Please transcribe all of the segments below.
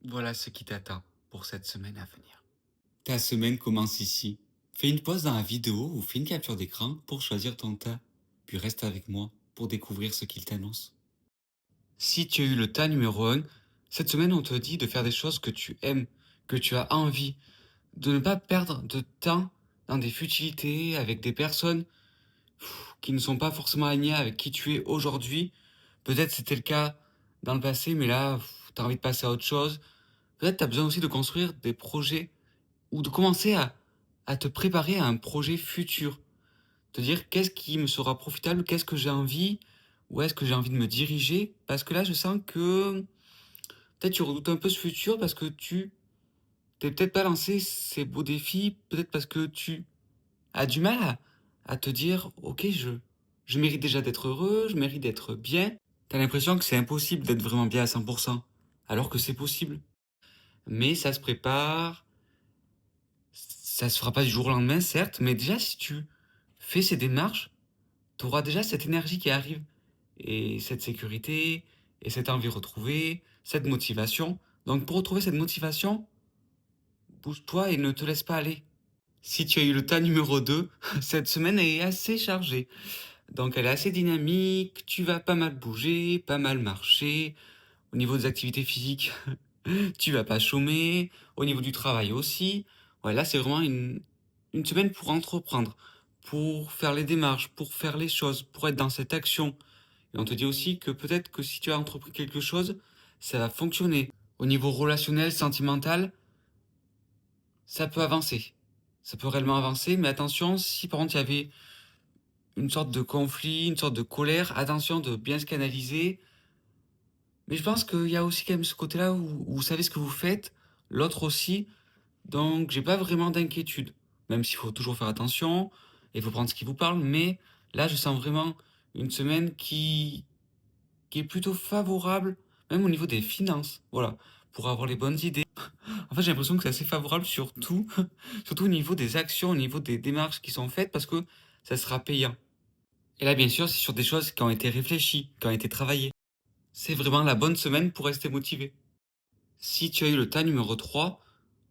Voilà ce qui t'attend pour cette semaine à venir. Ta semaine commence ici. Fais une pause dans la vidéo ou fais une capture d'écran pour choisir ton tas. Puis reste avec moi pour découvrir ce qu'il t'annonce. Si tu as eu le tas numéro un, cette semaine on te dit de faire des choses que tu aimes, que tu as envie, de ne pas perdre de temps dans des futilités avec des personnes qui ne sont pas forcément alignées avec qui tu es aujourd'hui. Peut-être c'était le cas dans le passé, mais là, tu as envie de passer à autre chose. Peut-être tu as besoin aussi de construire des projets ou de commencer à te préparer à un projet futur. Te dire qu'est-ce qui me sera profitable, qu'est-ce que j'ai envie, où est-ce que j'ai envie de me diriger. Parce que là, je sens que peut-être tu redoutes un peu ce futur parce que tu t'es peut-être pas lancé ces beaux défis, peut-être parce que tu as du mal à te dire, ok, je mérite déjà d'être heureux, je mérite d'être bien. T'as l'impression que c'est impossible d'être vraiment bien à 100%, alors que c'est possible. Mais ça se prépare, ça se fera pas du jour au lendemain, certes, mais déjà, si tu fais ces démarches, tu auras déjà cette énergie qui arrive, et cette sécurité, et cette envie retrouvée, cette motivation. Donc, pour retrouver cette motivation, bouge-toi et ne te laisse pas aller. Si tu as eu le tas numéro 2, cette semaine est assez chargée. Donc, elle est assez dynamique, tu vas pas mal bouger, pas mal marcher. Au niveau des activités physiques, tu vas pas chômer, au niveau du travail aussi. Ouais, là, c'est vraiment une semaine pour entreprendre, pour faire les démarches, pour faire les choses, pour être dans cette action. Et on te dit aussi que peut-être que si tu as entrepris quelque chose, ça va fonctionner. Au niveau relationnel, sentimental, ça peut avancer. Ça peut réellement avancer, mais attention, si par contre il y avait une sorte de conflit, une sorte de colère, attention de bien se canaliser. Mais je pense qu'il y a aussi quand même ce côté-là où vous savez ce que vous faites, l'autre aussi. Donc, j'ai pas vraiment d'inquiétude. Même s'il faut toujours faire attention, et il faut prendre ce qui vous parle, mais là, je sens vraiment une semaine qui est plutôt favorable, même au niveau des finances. Voilà. Pour avoir les bonnes idées. En fait, j'ai l'impression que c'est assez favorable sur tout, surtout au niveau des actions, au niveau des démarches qui sont faites, parce que ça sera payant. Et là, bien sûr, c'est sur des choses qui ont été réfléchies, qui ont été travaillées. C'est vraiment la bonne semaine pour rester motivé. Si tu as eu le tas numéro 3,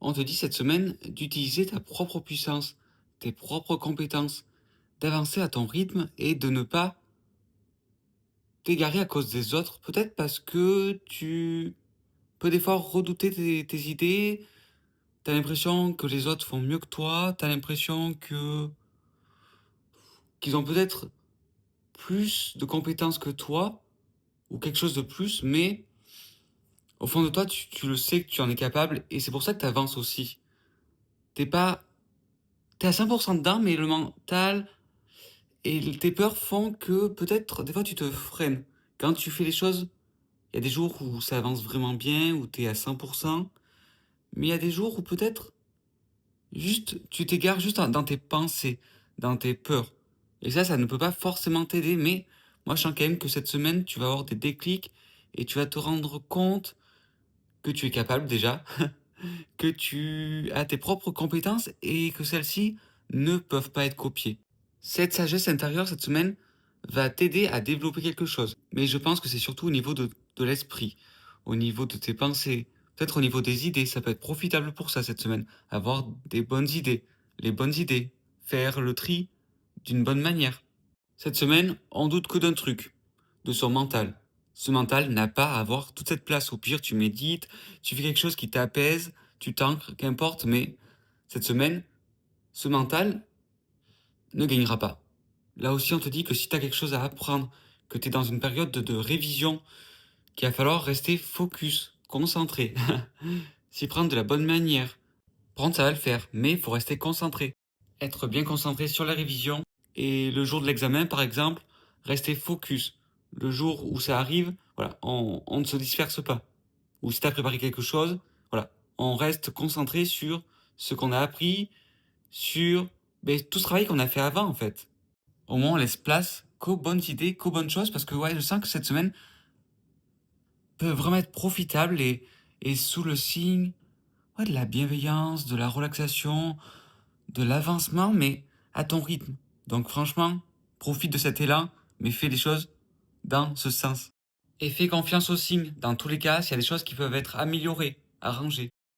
on te dit cette semaine d'utiliser ta propre puissance, tes propres compétences, d'avancer à ton rythme et de ne pas t'égarer à cause des autres, peut-être parce que tu peux des fois redouter tes idées, t'as l'impression que les autres font mieux que toi, t'as l'impression que qu'ils ont peut-être plus de compétences que toi, ou quelque chose de plus, mais au fond de toi, tu le sais que tu en es capable, et c'est pour ça que tu avances aussi. T'es pas T'es à 100% dedans, mais le mental et tes peurs font que peut-être des fois tu te freines. Quand tu fais les choses, il y a des jours où ça avance vraiment bien, où t'es à 100%, mais il y a des jours où peut-être juste tu t'égares juste dans tes pensées, dans tes peurs. Et ça ne peut pas forcément t'aider, mais moi je sens quand même que cette semaine tu vas avoir des déclics et tu vas te rendre compte que tu es capable déjà, que tu as tes propres compétences et que celles-ci ne peuvent pas être copiées. Cette sagesse intérieure, cette semaine, va t'aider à développer quelque chose. Mais je pense que c'est surtout au niveau de l'esprit, au niveau de tes pensées, peut-être au niveau des idées. Ça peut être profitable pour ça cette semaine. Avoir des bonnes idées, les bonnes idées, faire le tri d'une bonne manière. Cette semaine, on doute que d'un truc, de son mental. Ce mental n'a pas à avoir toute cette place. Au pire, tu médites, tu fais quelque chose qui t'apaise, tu t'ancres, qu'importe, mais cette semaine, ce mental ne gagnera pas. Là aussi, on te dit que si tu as quelque chose à apprendre, que tu es dans une période de révision, qu'il va falloir rester focus, concentré, s'y prendre de la bonne manière. Prendre, ça va le faire, mais il faut rester concentré. Être bien concentré sur la révision et le jour de l'examen, par exemple, rester focus. Le jour où ça arrive, voilà, on ne se disperse pas. Ou si tu as préparé quelque chose, voilà, on reste concentré sur ce qu'on a appris, sur tout ce travail qu'on a fait avant, en fait. Au moins, on laisse place qu'aux bonnes idées, qu'aux bonnes choses, parce que ouais, je sens que cette semaine peut vraiment être profitable et sous le signe ouais, de la bienveillance, de la relaxation, de l'avancement, mais à ton rythme. Donc franchement, profite de cet élan, mais fais les choses dans ce sens. Et fais confiance au signe. Dans tous les cas, s'il y a des choses qui peuvent être améliorées, à ranger.